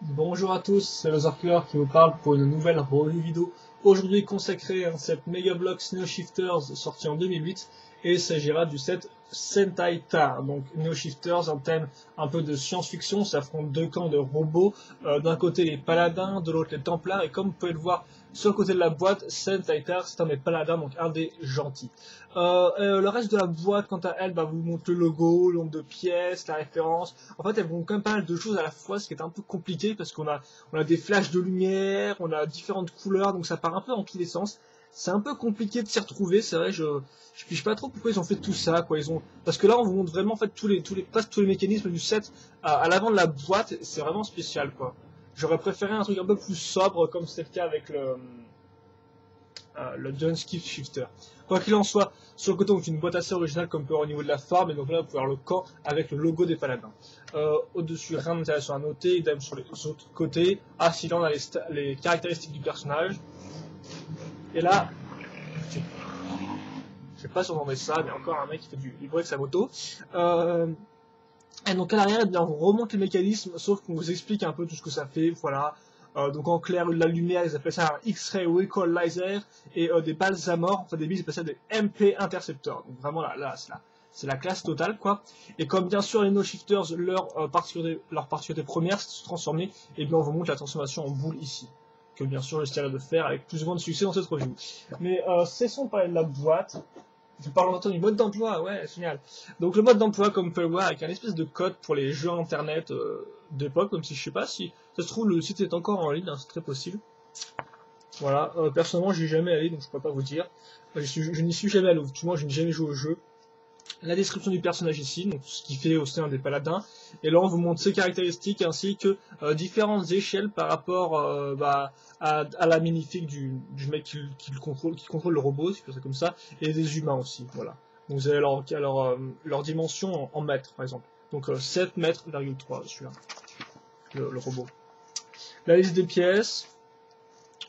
Bonjour à tous, c'est le Zorkler qui vous parle pour une nouvelle review vidéo. Aujourd'hui consacrée à un set Megablox Neo Shifters sorti en 2008 et il s'agira du set Sentai Tar. Donc Neo Shifters, un thème un peu de science-fiction, ça affronte deux camps de robots, d'un côté les paladins, de l'autre les templars et comme vous pouvez le voir sur le côté de la boîte, Sentai Tar c'est un des paladins, donc un des gentils. Le reste de la boîte, quant à elle, vous montre le logo, le nombre de pièces, la référence. En fait, elles vont quand même pas mal de choses à la fois, ce qui est un peu compliqué parce qu'on a des flashs de lumière, on a différentes couleurs, donc ça part un peu dans tous les sens. C'est un peu compliqué de s'y retrouver, c'est vrai, je pige pas trop pourquoi ils ont fait tout ça, quoi. Parce que là, on vous montre vraiment en fait presque tous les mécanismes du set à l'avant de la boîte, c'est vraiment spécial, quoi. J'aurais préféré un truc un peu plus sobre, comme c'est le cas avec le Dunsky Shifter. Quoi qu'il en soit, sur le côté, donc une boîte assez originale comme peut au niveau de la forme, et donc là, vous pouvez voir le camp avec le logo des paladins. Au-dessus, rien d'intéressant à noter, idem sur les autres côtés. Ah, si là, on a les caractéristiques du personnage. Et là, je sais pas si on entendait ça, mais encore un mec qui fait du bruit avec sa moto. Et donc à l'arrière, on vous remonte les mécanismes, sauf qu'on vous explique un peu tout ce que ça fait, voilà. Donc en clair, la lumière, ils appellent ça un X-ray Recall Laser, et des balles à mort, enfin des billes, ils appellent ça des MP Interceptors. Donc vraiment là c'est la classe totale, quoi. Et comme bien sûr les No Shifters, leur particularité première, c'est de se transformer, et bien on vous montre la transformation en boule ici. Que bien sûr j'essaierai de faire avec plus ou moins de succès dans cette review. Mais cessons de parler de la boîte. Je parle maintenant du mode d'emploi, ouais, génial. Donc le mode d'emploi, comme vous pouvez le voir, avec un espèce de code pour les jeux internet d'époque, même si je sais pas si ça se trouve le site est encore en ligne, hein, c'est très possible. Voilà, personnellement j'y ai jamais allé, donc je peux pas vous dire. Je n'y suis jamais allé, tout moi je n'ai jamais joué au jeu. La description du personnage ici, donc ce qui fait aussi un des paladins, et là on vous montre ses caractéristiques ainsi que différentes échelles par rapport à la minifig du mec qui contrôle le robot, si je peux dire ça comme ça, et des humains aussi, voilà. Donc vous avez leur dimension en mètres par exemple. Donc 7 mètres, celui-là, le robot. La liste des pièces,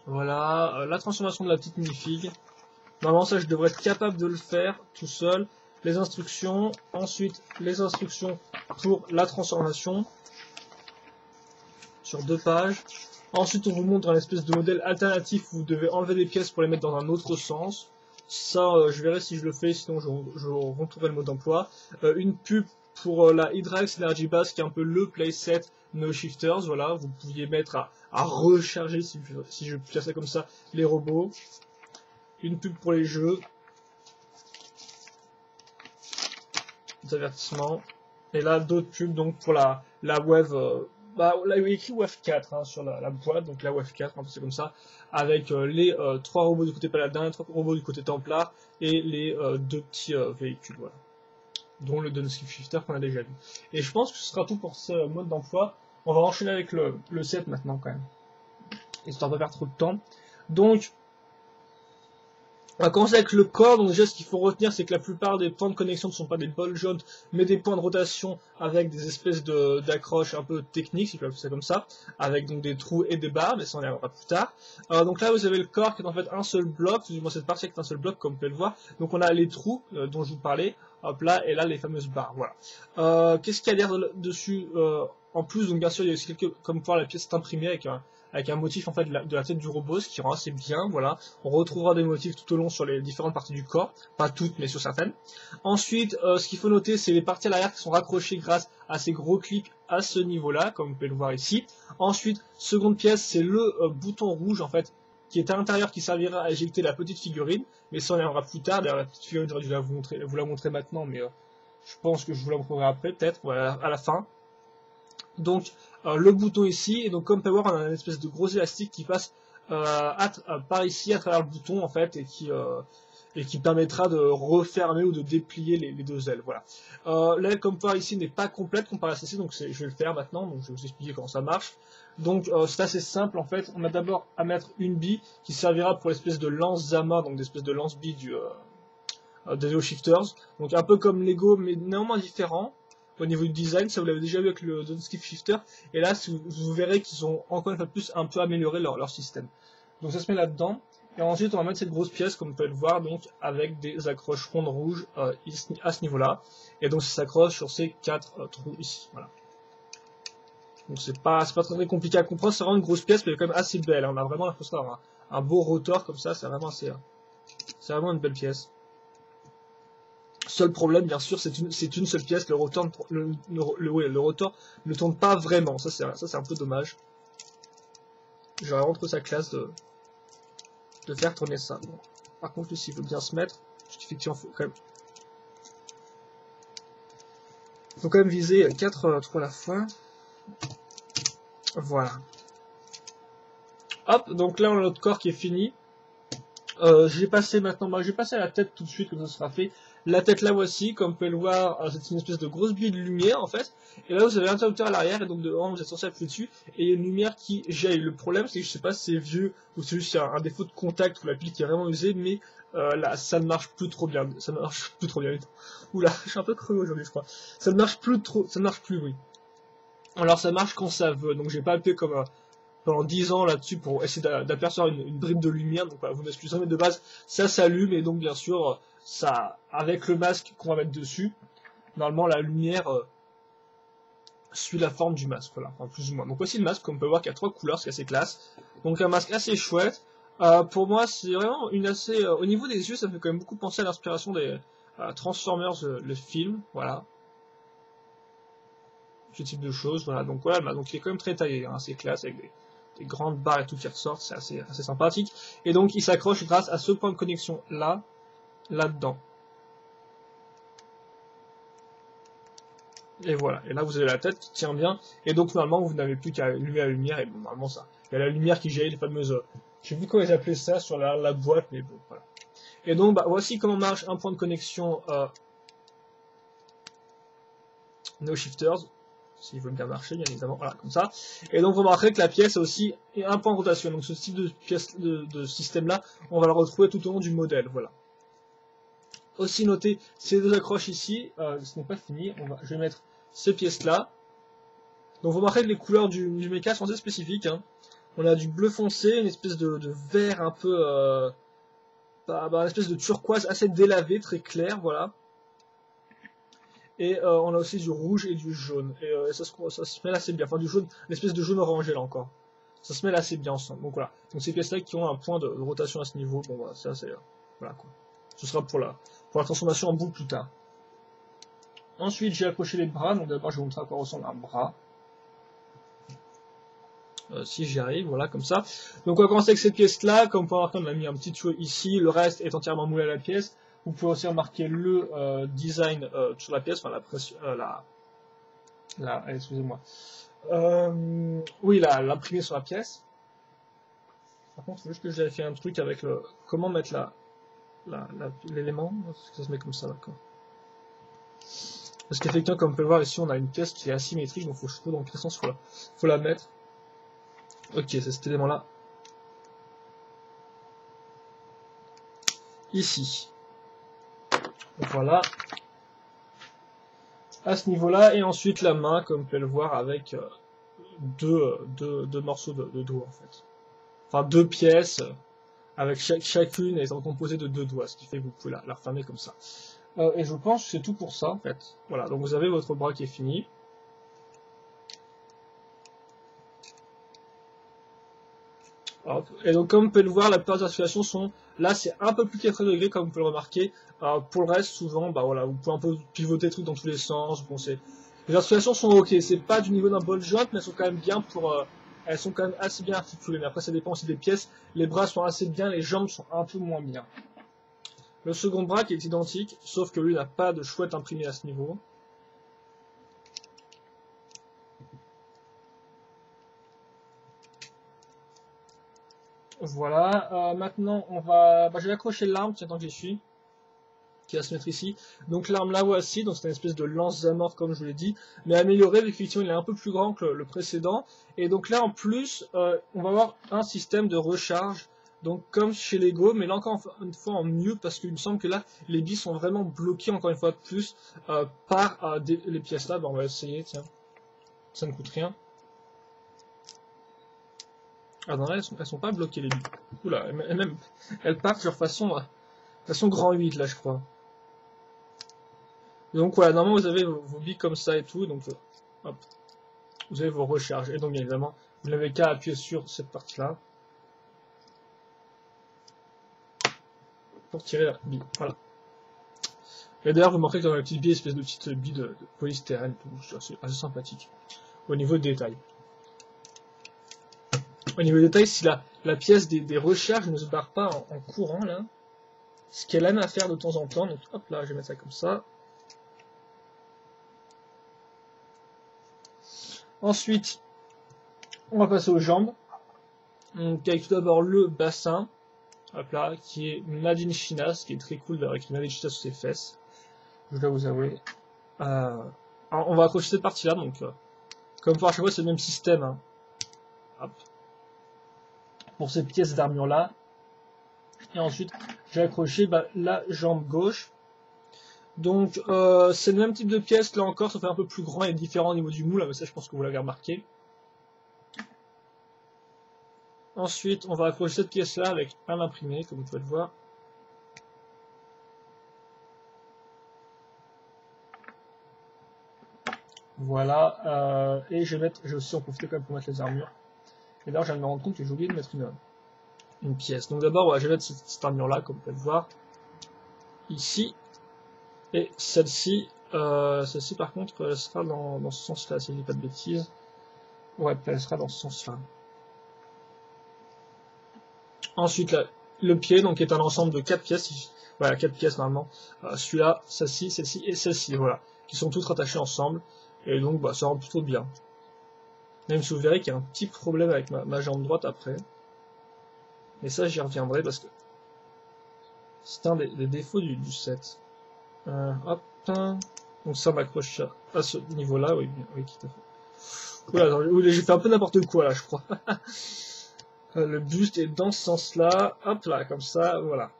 voilà, la transformation de la petite minifig. Normalement ça je devrais être capable de le faire tout seul. Les instructions, ensuite les instructions pour la transformation sur 2 pages. Ensuite on vous montre un espèce de modèle alternatif où vous devez enlever des pièces pour les mettre dans un autre sens. Ça je verrai si je le fais, sinon je retrouverai le mode d'emploi. Une pub pour la Hydrax Energy Bass qui est un peu le playset No Shifters, voilà, vous pouviez mettre à recharger, si je peux faire ça comme ça, les robots. Une pub pour les jeux. Avertissements. Et là, d'autres pubs donc pour la Wave. Là, il y a écrit Wave 4 hein, sur la boîte, donc la Wave 4, c'est comme ça, avec les 3 robots du côté paladin, 3 robots du côté templar, et les 2 petits véhicules, voilà. Dont le Dunsky Shifter qu'on a déjà vu. Et je pense que ce sera tout pour ce mode d'emploi. On va enchaîner avec le set maintenant, quand même. Histoire de pas perdre trop de temps. Donc, on va commencer avec le corps, donc déjà ce qu'il faut retenir c'est que la plupart des points de connexion ne sont pas des bols jaunes mais des points de rotation avec des espèces d'accroches un peu techniques, si je peux appeler ça comme ça, avec donc des trous et des barres, mais ça on y reviendra plus tard. Donc là vous avez le corps qui est en fait un seul bloc, du moins cette partie est un seul bloc comme vous pouvez le voir, donc on a les trous dont je vous parlais, hop là, et là les fameuses barres, voilà. Qu'est-ce qu'il y a à dire dessus en plus, donc bien sûr il y a aussi quelques, comme pour la pièce est imprimée avec un motif en fait de la tête du robot, ce qui rend assez bien, voilà. On retrouvera des motifs tout au long sur les différentes parties du corps, pas toutes mais sur certaines. Ensuite, ce qu'il faut noter, c'est les parties à l'arrière qui sont raccrochées grâce à ces gros clips à ce niveau-là, comme vous pouvez le voir ici. Ensuite, seconde pièce, c'est le bouton rouge en fait, qui est à l'intérieur qui servira à éjecter la petite figurine, mais ça on y reviendra plus tard. D'ailleurs la petite figurine j'aurais dû vous la montrer maintenant, mais je pense que je vous la montrerai après, peut-être, voilà, à la fin. Donc le bouton ici, et donc comme vous pouvez voir on a une espèce de gros élastique qui passe par ici à travers le bouton en fait et qui permettra de refermer ou de déplier les deux ailes, voilà. L'aile comme vous pouvez voir ici n'est pas complète comparée à celle-ci, donc je vais le faire maintenant, donc je vais vous expliquer comment ça marche. Donc c'est assez simple en fait, on a d'abord à mettre une bille qui servira pour l'espèce de lance Zama, donc l'espèce de lance-bille des Neo Shifters, donc un peu comme Lego mais néanmoins différent. Au niveau du design, ça vous l'avez déjà vu avec le Dunsky Shifter, et là vous verrez qu'ils ont encore une fois plus un peu amélioré leur système. Donc ça se met là-dedans, et ensuite on va mettre cette grosse pièce comme vous pouvez le voir, donc avec des accroches rondes rouges à ce niveau-là, et donc ça s'accroche sur ces 4 trous ici, voilà. Donc c'est pas très compliqué à comprendre, c'est vraiment une grosse pièce, mais elle est quand même assez belle. Hein. On a vraiment l'impression d'avoir un beau rotor comme ça, c'est vraiment une belle pièce. Seul problème, bien sûr, c'est une seule pièce, le rotor, le rotor ne tourne pas vraiment. Ça c'est un peu dommage. J'aurais vraiment trouvé ça classe de faire tourner ça. Bon. Par contre, ici, il faut bien se mettre. Effectivement, faut quand même viser 4 trous à la fois. Voilà. Hop, donc là on a notre corps qui est fini. J'ai passé maintenant, je vais passer à la tête tout de suite, comme ça sera fait. La tête là voici, comme vous pouvez le voir, c'est une espèce de grosse bulle de lumière en fait. Et là vous avez l'interrupteur à l'arrière, et donc devant vous êtes censé appuyer dessus, et il y a une lumière qui jaillit. Le problème c'est que je sais pas si c'est vieux, ou c'est juste un défaut de contact, ou la pile qui est vraiment usée, mais là ça ne marche plus trop bien. Ça ne marche plus trop bien. Oula, je suis un peu creux aujourd'hui je crois. Ça ne marche plus trop, ça ne marche plus, oui. Alors ça marche quand ça veut, donc j'ai pas appuyé comme pendant 10 ans là-dessus pour essayer d'apercevoir une bribe de lumière, donc voilà, vous m'excusez, mais de base ça s'allume, et donc bien sûr, ça, avec le masque qu'on va mettre dessus, normalement la lumière suit la forme du masque, voilà, enfin, plus ou moins. Donc voici le masque, comme on peut voir qu'il y a 3 couleurs, c'est assez classe, donc un masque assez chouette. Pour moi c'est vraiment une assez, au niveau des yeux ça me fait quand même beaucoup penser à l'inspiration des Transformers, le film, voilà. Ce type de choses, voilà, donc voilà, donc il est quand même très taillé, hein, c'est classe, avec des grandes barres et tout qui ressortent, c'est assez sympathique, et donc il s'accroche grâce à ce point de connexion là, là-dedans. Et voilà, et là vous avez la tête qui tient bien, et donc normalement vous n'avez plus qu'à allumer la lumière, et bon, normalement ça, il y a la lumière qui jaillit, les fameuses, je sais plus comment ils appelaient ça sur la boîte, mais bon, voilà. Et donc bah, voici comment marche un point de connexion No Shifters, s'il veut bien marcher, bien évidemment, voilà, comme ça. Et donc vous remarquerez que la pièce a aussi un point de rotation, donc ce type de pièce de système-là, on va le retrouver tout au long du modèle, voilà. Aussi noter ces 2 accroches ici, ce n'est pas fini, je vais mettre ces pièces-là. Donc vous remarquerez que les couleurs du méca sont assez spécifiques, hein. On a du bleu foncé, une espèce de vert un peu, une espèce de turquoise assez délavé, très clair, voilà. Et on a aussi du rouge et du jaune. Et ça se mêle assez bien. Enfin, du jaune, une espèce de jaune orangé là encore. Ça se mêle assez bien ensemble. Donc voilà. Donc ces pièces-là qui ont un point de rotation à ce niveau, bon voilà, ça c'est. Voilà quoi. Ce sera pour la transformation en boule plus tard. Ensuite, j'ai accroché les bras. Donc d'abord, je vais vous montrer à quoi ressemble un bras. Si j'y arrive, voilà, comme ça. Donc on va commencer avec cette pièce-là. Comme vous pouvez voir, on a mis un petit tuyau ici. Le reste est entièrement moulé à la pièce. Vous pouvez aussi remarquer le design sur la pièce, enfin la pression, excusez-moi. Oui, l'imprimer sur la pièce. Par contre, il faut juste que j'avais fait un truc avec comment mettre l'élément. Ça se met comme ça, d'accord. Parce qu'effectivement, comme on peut le voir ici, on a une pièce qui est asymétrique, donc il faut que je trouve dans quel sens faut la mettre. Ok, c'est cet élément-là. Ici. Donc voilà. À ce niveau-là, et ensuite la main, comme vous pouvez le voir, avec deux morceaux de doigts en fait. Enfin 2 pièces, avec chacune étant composée de 2 doigts, ce qui fait que vous pouvez la refermer comme ça. Et je pense que c'est tout pour ça en fait. Voilà, donc vous avez votre bras qui est fini. Hop. Et donc comme vous pouvez le voir, la plupart des articulations sont, là c'est un peu plus 4 degrés comme vous pouvez le remarquer. Pour le reste, souvent, bah voilà, vous pouvez un peu pivoter le truc dans tous les sens. Bon, les articulations sont ok, c'est pas du niveau d'un ball joint, mais elles sont quand même bien elles sont quand même assez bien articulées. Mais après ça dépend aussi des pièces. Les bras sont assez bien, les jambes sont un peu moins bien. Le second bras qui est identique, sauf que lui n'a pas de chouette imprimé à ce niveau. Voilà, maintenant on va, je vais accrocher l'arme, tiens, tant que j'y suis, qui va se mettre ici. Donc l'arme là voici, donc c'est une espèce de lance zamorphe comme je vous l'ai dit, mais amélioré, effectivement il est un peu plus grand que le précédent. Et donc là en plus, on va avoir un système de recharge, donc comme chez Lego, mais là encore une fois en mieux, parce qu'il me semble que là les billes sont vraiment bloquées encore une fois de plus par les pièces là. Bon, on va essayer, tiens, ça ne coûte rien. Ah non, là, elles sont pas bloquées les billes. Oula, elles partent sur façon grand 8 là je crois. Donc voilà, normalement vous avez vos billes comme ça et tout, donc hop. vous avez vos recharges. Et donc, bien évidemment, vous n'avez qu'à appuyer sur cette partie-là pour tirer la bille. Voilà. Et d'ailleurs, vous remarquez que dans la petite bille, espèce de petite bille de polystyrène, c'est assez sympathique. Au niveau des détails. Au niveau des détails, si la pièce des recharges ne se barre pas en courant, là, ce qu'elle aime à faire de temps en temps, donc hop là, je vais mettre ça comme ça. Ensuite, on va passer aux jambes. Donc, avec tout d'abord le bassin, hop là, qui est Made in China, ce qui est très cool avec Made in China sur ses fesses. Je dois vous avouer. Alors, on va accrocher cette partie-là, donc, comme pour à chaque fois, c'est le même système. Hein. Hop. Pour ces pièces d'armure-là. Et ensuite, j'ai accroché la jambe gauche. Donc, c'est le même type de pièce, là encore, ça fait un peu plus grand et différent au niveau du moule, mais ça, je pense que vous l'avez remarqué. Ensuite, on va accrocher cette pièce-là avec un imprimé, comme vous pouvez le voir. Voilà, et je vais aussi en profiter quand même pour mettre les armures. Et là, je viens de me rendre compte que j'ai oublié de mettre une pièce. Donc d'abord, je vais mettre cette armure-là, comme vous pouvez le voir, ici. Et celle-ci par contre, elle sera dans ce sens-là, si je dis pas de bêtises. Ouais, elle sera dans ce sens-là. Ensuite, là, le pied, donc, est un ensemble de 4 pièces. Voilà, 4 pièces normalement. Celui-là, celle-ci et celle-ci, voilà. Qui sont toutes rattachées ensemble. Et donc, ça rend plutôt bien. Même si vous verrez qu'il y a un petit problème avec ma jambe droite après. Mais ça, j'y reviendrai parce que c'est un des défauts du set. Hop. Donc ça m'accroche à ce niveau-là, oui, tout à fait. Voilà, j'ai fait un peu n'importe quoi là, je crois. Le buste est dans ce sens-là, hop là, comme ça, voilà.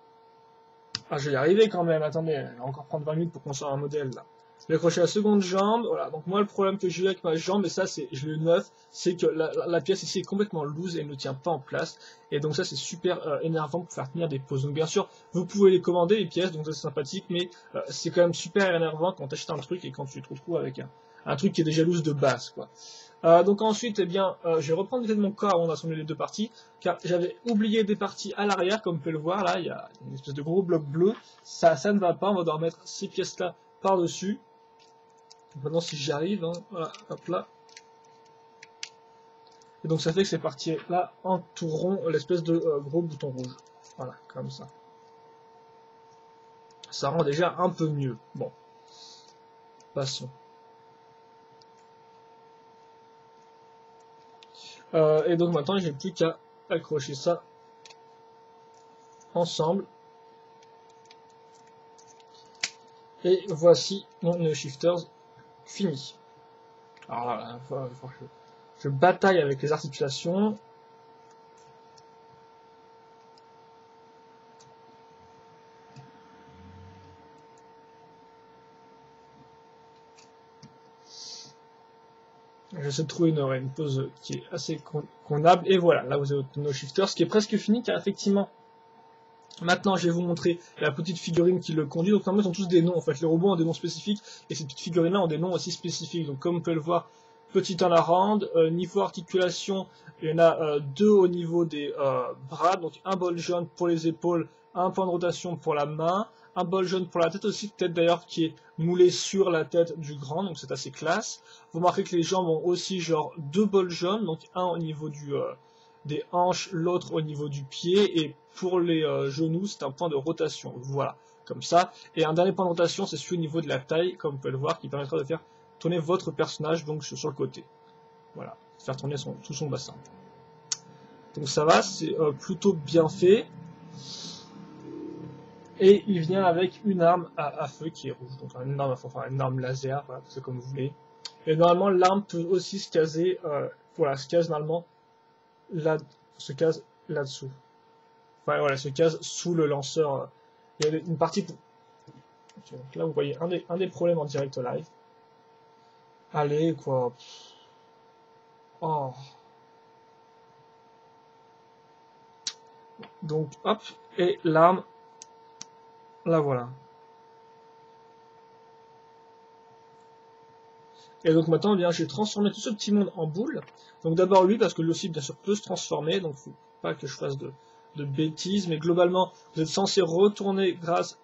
Ah, je vais y arriver quand même, attendez, on va encore prendre 20 minutes pour qu'on sorte un modèle là. Je vais accrocher la seconde jambe, voilà. Donc moi, le problème que j'ai eu avec ma jambe, et ça, je l'ai eu neuf, c'est que la pièce ici est complètement loose et elle ne tient pas en place. Et donc ça, c'est super énervant pour faire tenir des poses. Donc bien sûr, vous pouvez les commander, les pièces, donc ça c'est sympathique, mais c'est quand même super énervant quand tu achètes un truc et quand tu te retrouves avec un truc qui est déjà loose de base, quoi. Donc ensuite, eh bien, je vais reprendre l'état de mon corps avant d'assembler les deux parties, car j'avais oublié des parties à l'arrière, comme vous pouvez le voir, là, il y a une espèce de gros bloc bleu, ça ne va pas, on va devoir mettre ces pièces-là par-dessus. Maintenant, si j'y arrive, hein, voilà, hop là. Et donc ça fait que ces parties-là entoureront l'espèce de gros bouton rouge. Voilà, comme ça. Ça rend déjà un peu mieux. Bon, passons. Et donc maintenant, j'ai plus qu'à accrocher ça ensemble. Et voici mon shifters fini. Alors là, je bataille avec les articulations. J'essaie de trouver une pose qui est assez convenable. Et voilà, là vous avez nos shifters, ce qui est presque fini, car effectivement, maintenant je vais vous montrer la petite figurine qui le conduit. Donc normalement ils ont tous des noms, en fait les robots ont des noms spécifiques, et ces petites figurines là ont des noms aussi spécifiques. Donc comme vous pouvez le voir, petit en la rande, niveau articulation, il y en a deux au niveau des bras, donc un bol jaune pour les épaules, un point de rotation pour la main, un bol jaune pour la tête aussi, tête d'ailleurs qui est moulée sur la tête du grand, donc c'est assez classe. Vous remarquez que les jambes ont aussi genre deux bols jaunes, donc un au niveau des hanches, l'autre au niveau du pied, et pour les genoux c'est un point de rotation, voilà, comme ça. Et un dernier point de rotation c'est celui au niveau de la taille, comme vous pouvez le voir, qui permettra de faire tourner votre personnage donc sur le côté. Voilà, faire tourner tout son bassin. Donc ça va, c'est plutôt bien fait. Et il vient avec une arme à feu qui est rouge. Donc une arme laser, voilà, c'est comme vous voulez. Et normalement l'arme peut aussi se caser, voilà, se case normalement se case là-dessous. Enfin voilà, se case sous le lanceur. Il y a une partie pour... Okay, donc là vous voyez un des problèmes en direct live. Allez quoi. Oh. Donc hop, et l'arme, la voilà. Et donc maintenant, eh bien, j'ai transformé tout ce petit monde en boule. Donc d'abord lui, parce que lui aussi, bien sûr, peut se transformer, donc faut pas que je fasse de bêtises, mais globalement, vous êtes censé retourner grâce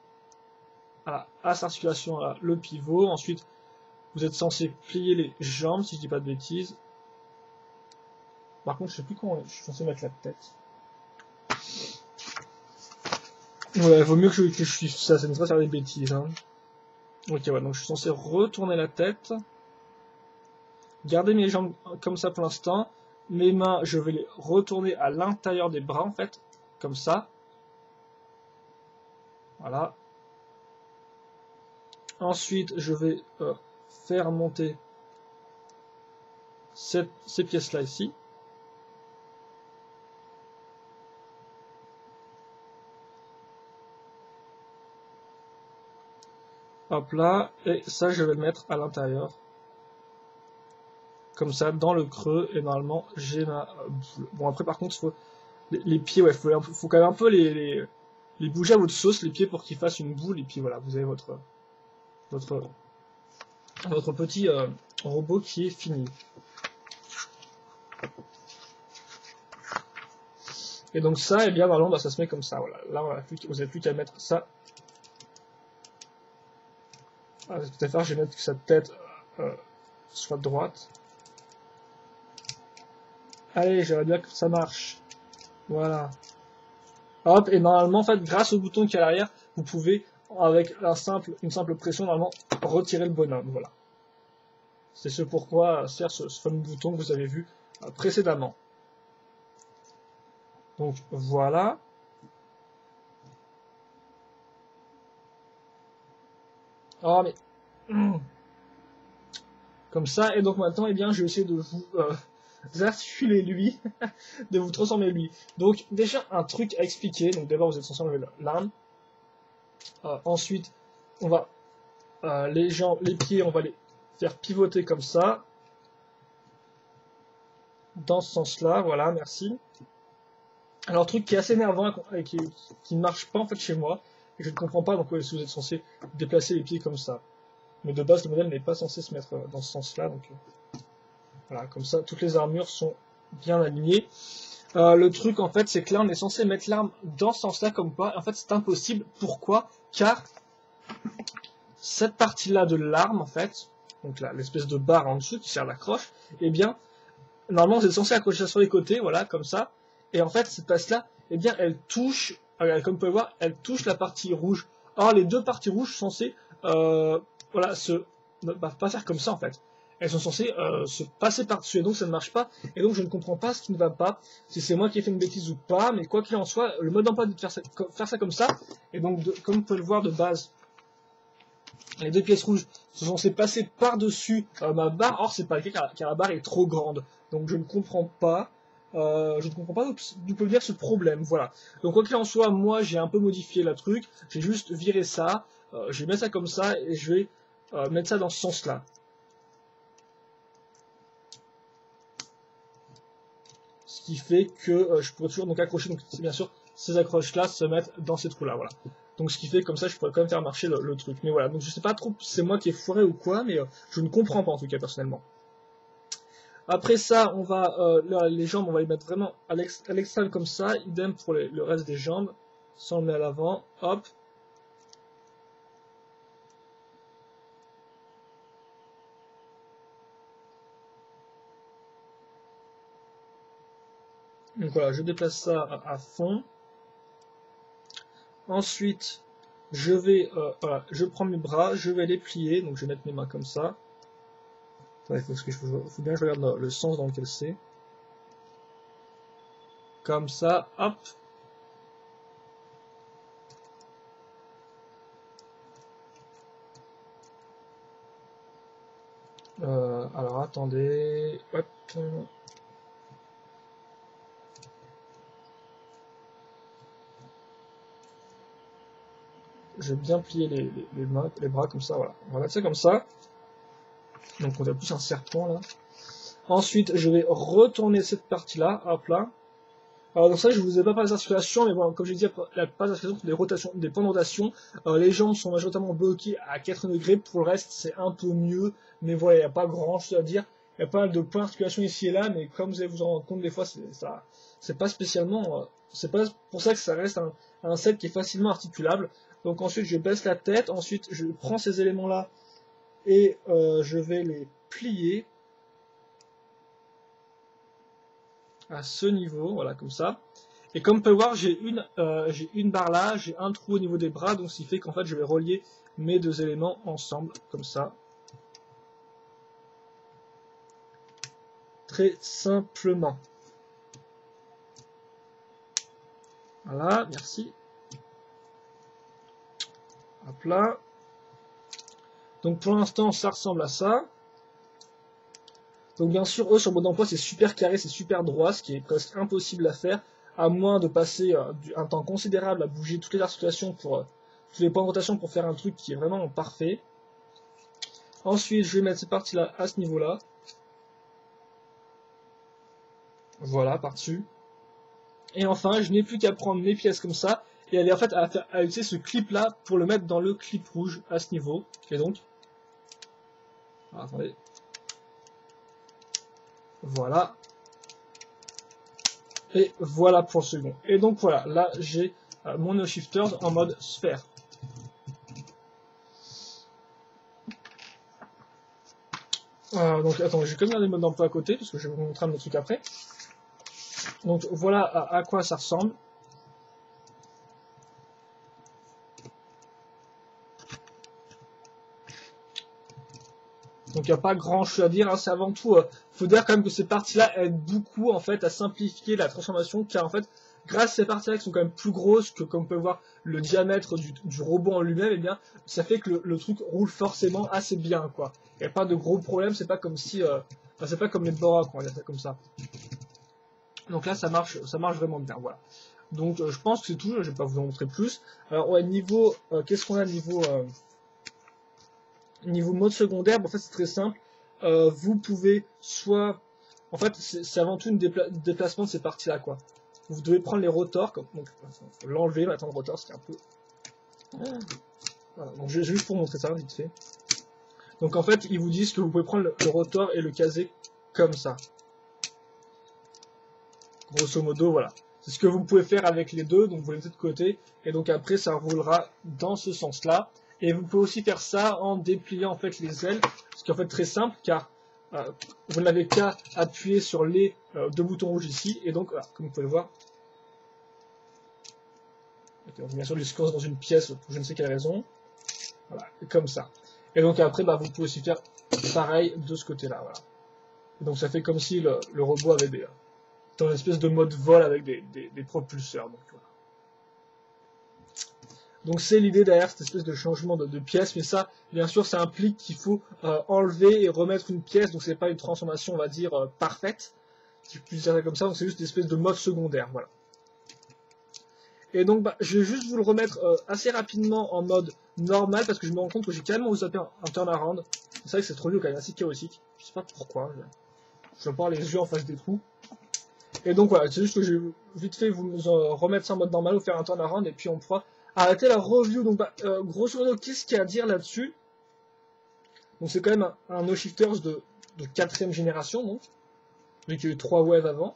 à cette articulation, à le pivot. Ensuite, vous êtes censé plier les jambes, si je dis pas de bêtises. Par contre, je sais plus comment je suis censé mettre la tête. Ouais, vaut mieux que je suive ça ne pas faire des bêtises. Hein. Ok, ouais, donc je suis censé retourner la tête. Garder mes jambes comme ça pour l'instant. Mes mains, je vais les retourner à l'intérieur des bras, en fait. Comme ça. Voilà. Ensuite, je vais faire monter ces pièces-là ici. Hop là, et ça je vais le mettre à l'intérieur. Comme ça, dans le creux, et normalement j'ai ma boule. Bon après par contre, faut les pieds, ouais, faut quand même un peu les bouger à votre sauce, les pieds, pour qu'ils fassent une boule, et puis voilà, vous avez votre petit robot qui est fini. Et donc ça, et bien normalement, bah, ça se met comme ça, voilà. Là, vous n'avez plus qu'à mettre ça. Ah, ce que je vais faire, je vais mettre que sa tête soit droite. Allez, j'aimerais bien que ça marche. Voilà. Hop, et normalement, en fait, grâce au bouton qui est à l'arrière, vous pouvez, avec une simple pression, normalement, retirer le bonhomme. Voilà. C'est ce pourquoi sert ce fameux bouton que vous avez vu précédemment. Donc, voilà. Oh, mais... Comme ça, et donc maintenant, eh bien, je vais essayer de vous articuler lui, de vous transformer lui. Donc, déjà, un truc à expliquer. Donc, d'abord, vous êtes censé enlever l'arme. Ensuite, on va les jambes, les pieds, on va les faire pivoter comme ça. Dans ce sens-là, voilà, merci. Alors, truc qui est assez énervant et qui ne marche pas en fait chez moi, et je ne comprends pas donc si vous êtes censé déplacer les pieds comme ça. Mais de base, le modèle n'est pas censé se mettre dans ce sens-là, donc voilà, comme ça, toutes les armures sont bien alignées. Le truc, en fait, c'est que là, on est censé mettre l'arme dans ce sens-là, comme quoi, en fait, c'est impossible. Pourquoi? Car cette partie-là de l'arme, en fait, donc là, l'espèce de barre en dessous qui sert l'accroche, eh bien, normalement, vous êtes censé accrocher ça sur les côtés, voilà, comme ça. Et en fait, cette place-là, eh bien, elle touche, comme vous pouvez voir, elle touche la partie rouge. Or, les deux parties rouges sont censées, voilà, pas faire comme ça, en fait. Elles sont censées se passer par-dessus, et donc ça ne marche pas. Et donc, je ne comprends pas ce qui ne va pas, si c'est moi qui ai fait une bêtise ou pas, mais quoi qu'il en soit, le mode d'emploi est de faire ça comme ça. Et donc, comme vous pouvez le voir de base, les deux pièces rouges sont censées passer par-dessus ma barre. Or, c'est pas le cas car la barre est trop grande. Donc, je ne comprends pas. D'où peut venir ce problème. Voilà. Donc, quoi qu'il en soit, moi, j'ai un peu modifié le truc. J'ai juste viré ça. Je vais mettre ça comme ça et je vais mettre ça dans ce sens-là. Ce qui fait que je pourrais toujours donc accrocher. Donc, bien sûr, ces accroches-là se mettent dans ces trous-là. Voilà. Donc ce qui fait comme ça je pourrais quand même faire marcher le truc. Mais voilà, donc je sais pas trop si c'est moi qui ai foiré ou quoi, mais je ne comprends pas en tout cas personnellement. Après ça, on va les jambes, on va les mettre vraiment à l'extrême comme ça, idem pour le reste des jambes. Ça on le met à l'avant, hop. Donc voilà, je déplace ça à fond. Ensuite, voilà, je prends mes bras, je vais les plier, donc je vais mettre mes mains comme ça. Il faut bien que je regarde le sens dans lequel c'est. Comme ça, hop. Alors attendez, hop. Je vais bien plier les bras comme ça, voilà. On va mettre ça comme ça. Donc on a plus un serpent là. Ensuite, je vais retourner cette partie-là, hop là. Alors donc ça, je vous ai pas parlé des articulations, mais bon, comme j'ai dit, la pas d'articulation, des rotations, des points de rotation. Les jambes sont majoritairement bloquées à 80 degrés. Pour le reste, c'est un peu mieux, mais voilà, il n'y a pas grand chose à dire. Il y a pas mal de points d'articulation ici et là, mais comme vous allez vous en rendre compte, des fois, c'est pas spécialement, c'est pas pour ça que ça reste un set qui est facilement articulable. Donc ensuite, je baisse la tête. Ensuite, je prends ces éléments-là et je vais les plier à ce niveau, voilà, comme ça. Et comme on peut voir, j'ai une barre là, j'ai un trou au niveau des bras, donc ce qui fait qu'en fait, je vais relier mes deux éléments ensemble, comme ça. Très simplement. Voilà, merci. Hop là. Donc pour l'instant, ça ressemble à ça. Donc bien sûr, eux, sur le mode d'emploi, c'est super carré, c'est super droit, ce qui est presque impossible à faire, à moins de passer un temps considérable à bouger toutes les articulations tous les points de rotation pour faire un truc qui est vraiment parfait. Ensuite, je vais mettre cette partie-là à ce niveau-là. Voilà, par-dessus. Et enfin, je n'ai plus qu'à prendre mes pièces comme ça, et aller en fait à utiliser ce clip-là pour le mettre dans le clip rouge à ce niveau. Et donc, attendez. Voilà. Et voilà pour le second. Et donc voilà, là j'ai mon No Shifters en mode sphère. Donc attends, j'ai quand même les modes d'emploi à côté, parce que je vais vous montrer un autre truc après. Donc voilà à quoi ça ressemble. Donc il n'y a pas grand chose à dire, hein. C'est avant tout, faut dire quand même que ces parties-là aident beaucoup en fait à simplifier la transformation, car en fait, grâce à ces parties-là qui sont quand même plus grosses que, comme on peut voir, le diamètre du robot en lui-même, eh bien, ça fait que le truc roule forcément assez bien, quoi. Il n'y a pas de gros problèmes, c'est pas comme si, enfin, c'est pas comme les Borak, on va dire ça comme ça. Donc là, ça marche vraiment bien, voilà. Donc je pense que c'est tout, je vais pas vous en montrer plus. Alors ouais, niveau, qu'est-ce qu'on a niveau mode secondaire, en fait c'est très simple. Vous pouvez soit, en fait c'est avant tout un déplacement de ces parties-là, quoi. Vous devez prendre les rotors, donc faut l'enlever maintenant le rotor, c'est un peu. Voilà, donc juste pour montrer ça vite fait. Donc en fait ils vous disent que vous pouvez prendre le rotor et le caser comme ça. Grosso modo, voilà. C'est ce que vous pouvez faire avec les deux, donc vous les mettez de côté, et donc après ça roulera dans ce sens-là. Et vous pouvez aussi faire ça en dépliant en fait les ailes, ce qui est en fait très simple, car vous n'avez qu'à appuyer sur les deux boutons rouges ici, et donc voilà, comme vous pouvez le voir. Bien sûr, il se coince dans une pièce pour je ne sais quelle raison. Voilà, comme ça. Et donc après, vous pouvez aussi faire pareil de ce côté-là. Voilà. Et donc ça fait comme si le robot avait dans une espèce de mode vol avec des propulseurs. Donc voilà. Donc c'est l'idée derrière cette espèce de changement de pièce, mais ça, bien sûr, ça implique qu'il faut enlever et remettre une pièce, donc c'est pas une transformation, on va dire, parfaite, si je puis dire ça comme ça, donc c'est juste une espèce de mode secondaire, voilà. Et donc je vais juste vous le remettre assez rapidement en mode normal, parce que je me rends compte que j'ai carrément zappé un turnaround. C'est vrai que c'est trop vieux, quand même assez chaotique, je sais pas pourquoi, je vais pas les yeux en face des trous. Et donc voilà, c'est juste que je vais vite fait vous remettre ça en mode normal, vous faire un turnaround, et puis on pourra arrêter la review. Donc grosso modo, qu'est-ce qu'il y a à dire là-dessus? Donc c'est quand même un No Shifters de 4ème génération, donc, vu qu'il y a eu 3 waves avant.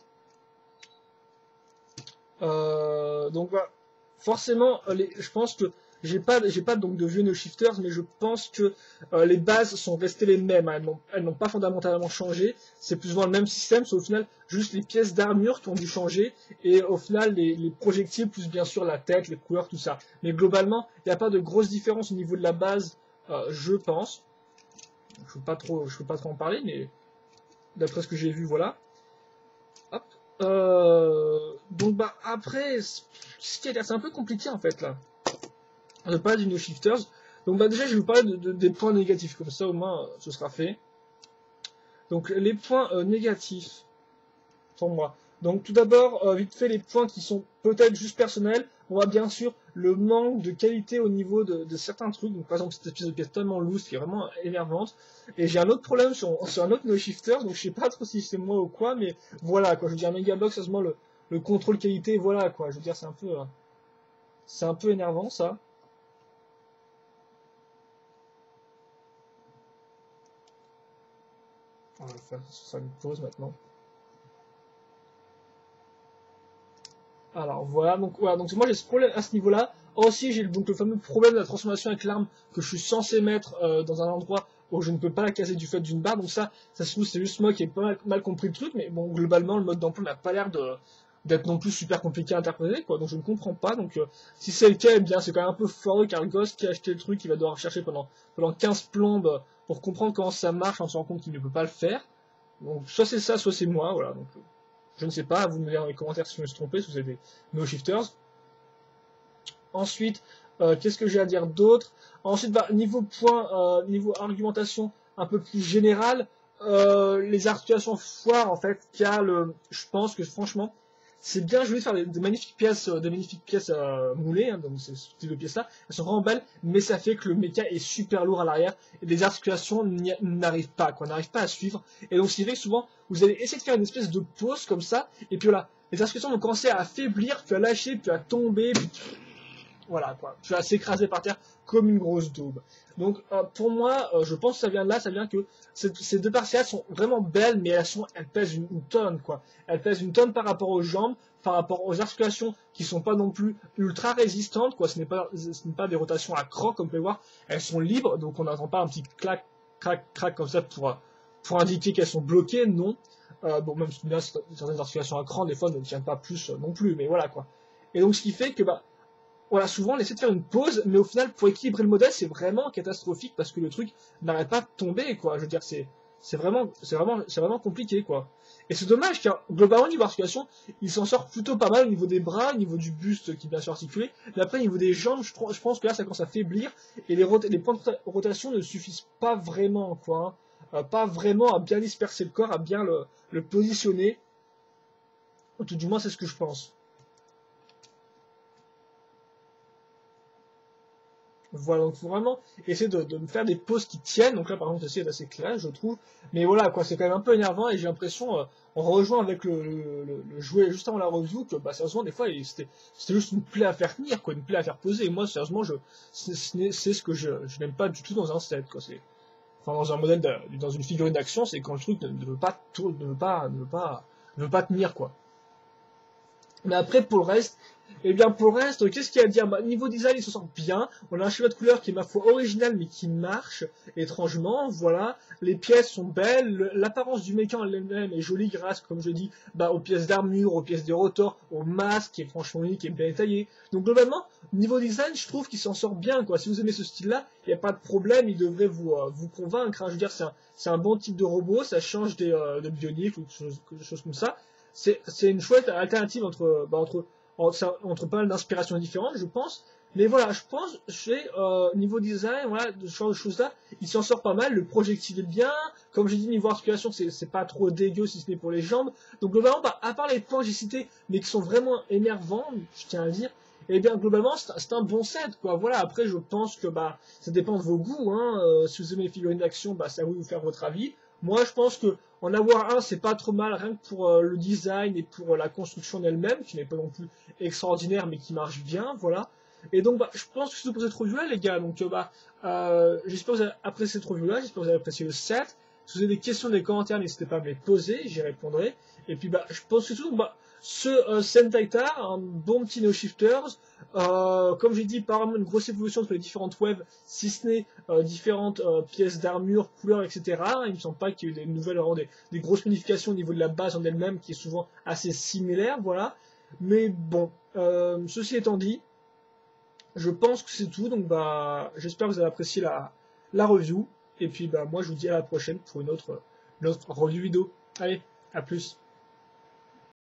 Donc voilà, forcément, je pense que j'ai pas donc de vieux No Shifters, mais je pense que les bases sont restées les mêmes, hein. Elles n'ont pas fondamentalement changé, c'est plus ou moins le même système, c'est au final juste les pièces d'armure qui ont dû changer, et au final les projectiles, plus bien sûr la tête, les couleurs, tout ça. Mais globalement, il n'y a pas de grosse différence au niveau de la base, je pense. Je ne peux pas trop en parler, mais d'après ce que j'ai vu, voilà. Hop. Donc après, c'est un peu compliqué en fait là. De parler du No Shifters. Donc déjà je vais vous parler des points négatifs, comme ça au moins ce sera fait. Donc les points négatifs pour moi. Donc tout d'abord, vite fait les points qui sont peut-être juste personnels. On voit bien sûr le manque de qualité au niveau de certains trucs. Donc par exemple cette espèce de pièce tellement loose qui est vraiment énervante. Et j'ai un autre problème sur un autre No Shifter, donc je sais pas trop si c'est moi ou quoi, mais voilà quoi. Je veux dire Megablox, sérieusement le contrôle qualité, voilà quoi. Je veux dire, c'est un peu énervant ça. On va faire ça une pause maintenant. Alors voilà, donc moi j'ai ce problème à ce niveau-là. Aussi, j'ai donc le fameux problème de la transformation avec l'arme que je suis censé mettre dans un endroit où je ne peux pas la casser du fait d'une barre. Donc ça se trouve, c'est juste moi qui ai pas mal compris le truc, mais bon, globalement, le mode d'emploi n'a pas l'air d'être non plus super compliqué à interpréter, quoi. Donc je ne comprends pas. Donc si c'est le cas, eh bien c'est quand même un peu foireux car le gosse qui a acheté le truc, il va devoir chercher pendant 15 plombes pour comprendre comment ça marche en se rendant compte qu'il ne peut pas le faire. Donc soit c'est ça, soit c'est moi, voilà. Donc je ne sais pas, vous me direz dans les commentaires si je me suis trompé, si vous avez des no shifters. Ensuite, qu'est-ce que j'ai à dire d'autre? Ensuite, bah, niveau point, niveau argumentation un peu plus générale, les articulations foires, en fait, je pense que franchement, c'est bien joué de faire des magnifiques pièces moulées, hein, donc ce type de pièces-là, elles sont vraiment belles, mais ça fait que le méca est super lourd à l'arrière, et les articulations n'arrivent pas, quoi, n'arrivent pas à suivre, et donc ce qui fait que souvent, vous allez essayer de faire une espèce de pause comme ça, et puis voilà, les articulations vont commencer à affaiblir, puis à lâcher, puis à tomber, puis voilà quoi, tu vas s'écraser par terre comme une grosse daube. Donc pour moi, je pense que ça vient de là, ça vient que ces deux parties-là sont vraiment belles, mais elles pèsent une tonne quoi. Elles pèsent une tonne par rapport aux jambes, par rapport aux articulations qui sont pas non plus ultra résistantes quoi. Ce n'est pas des rotations à cran comme vous pouvez voir, elles sont libres, donc on n'entend pas un petit clac, crac, crac comme ça pour indiquer qu'elles sont bloquées, non. Bon, même si bien certaines articulations à cran des fois ne tiennent pas plus non plus, mais voilà quoi. Et donc ce qui fait que bah voilà, souvent on essaie de faire une pause, mais au final, pour équilibrer le modèle, c'est vraiment catastrophique parce que le truc n'arrête pas de tomber, quoi. Je veux dire, c'est vraiment compliqué, quoi. Et c'est dommage car globalement, niveau articulation, il s'en sort plutôt pas mal au niveau des bras, au niveau du buste qui est bien sûr articulé. Mais après, au niveau des jambes, je pense que là, ça commence à faiblir et les points de rotation ne suffisent pas vraiment, quoi. Pas vraiment à bien disperser le corps, à bien le positionner. Ou tout du moins, c'est ce que je pense. Voilà, donc faut vraiment essayer de me faire des pauses qui tiennent. Donc là, par exemple, ceci est assez clair, je trouve. Mais voilà, quoi, c'est quand même un peu énervant et j'ai l'impression, on rejoint avec le jouet juste avant la review, que bah, sérieusement, des fois, c'était juste une plaie à faire tenir, quoi, une plaie à faire poser. Et moi, sérieusement, c'est ce que je n'aime pas du tout dans un set, quoi. Enfin, dans un modèle, dans une figurine d'action, c'est quand le truc ne veut pas, ne veut pas tenir, quoi. Mais après, pour le reste, eh bien, pour le reste, qu'est-ce qu'il y a à dire? Bah, niveau design, il se sent bien. On a un schéma de couleur qui est, ma foi, original, mais qui marche, étrangement, voilà. Les pièces sont belles, l'apparence du méca en elle-même est jolie grâce, comme je dis, bah, aux pièces d'armure, aux pièces des rotors, au masque, qui est franchement unique et bien détaillé. Donc, globalement, niveau design, je trouve qu'il s'en sort bien, quoi. Si vous aimez ce style-là, il n'y a pas de problème, il devrait vous convaincre, hein. Je veux dire, c'est un bon type de robot, ça change de bionique ou des choses comme ça. C'est une chouette alternative entre pas mal d'inspirations différentes, je pense. Mais voilà, je pense, niveau design, voilà, de ce genre de choses-là, il s'en sort pas mal. Le projectile est bien. Comme j'ai dit, niveau articulation, c'est pas trop dégueu si ce n'est pour les jambes. Donc globalement, bah, à part les points que j'ai cités, mais qui sont vraiment énervants, je tiens à le dire, eh bien globalement, c'est un bon set, quoi. Voilà, après, je pense que bah, ça dépend de vos goûts, hein. Si vous aimez les figurines d'action, bah, c'est à vous de vous faire votre avis. Moi, je pense que en avoir un, c'est pas trop mal, rien que pour le design et pour la construction d'elle-même, qui n'est pas non plus extraordinaire, mais qui marche bien, voilà. Et donc, bah, je pense que c'est tout pour cette review-là, les gars. Donc, j'espère que vous avez apprécié cette review-là, j'espère que vous avez apprécié le set. Si vous avez des questions dans les commentaires, n'hésitez pas à me les poser, j'y répondrai. Et puis, bah, je pense que c'est tout. Bah, Sentaitar, un bon petit No Shifters. Comme j'ai dit, apparemment une grosse évolution entre les différentes webs, si ce n'est différentes pièces d'armure, couleurs, etc. Il me semble pas qu'il y ait eu des nouvelles, vraiment des grosses modifications au niveau de la base en elle-même, qui est souvent assez similaire, voilà. Mais bon, ceci étant dit, je pense que c'est tout. Donc bah, j'espère que vous avez apprécié la review. Et puis bah, moi, je vous dis à la prochaine pour une autre review vidéo. Allez, à plus.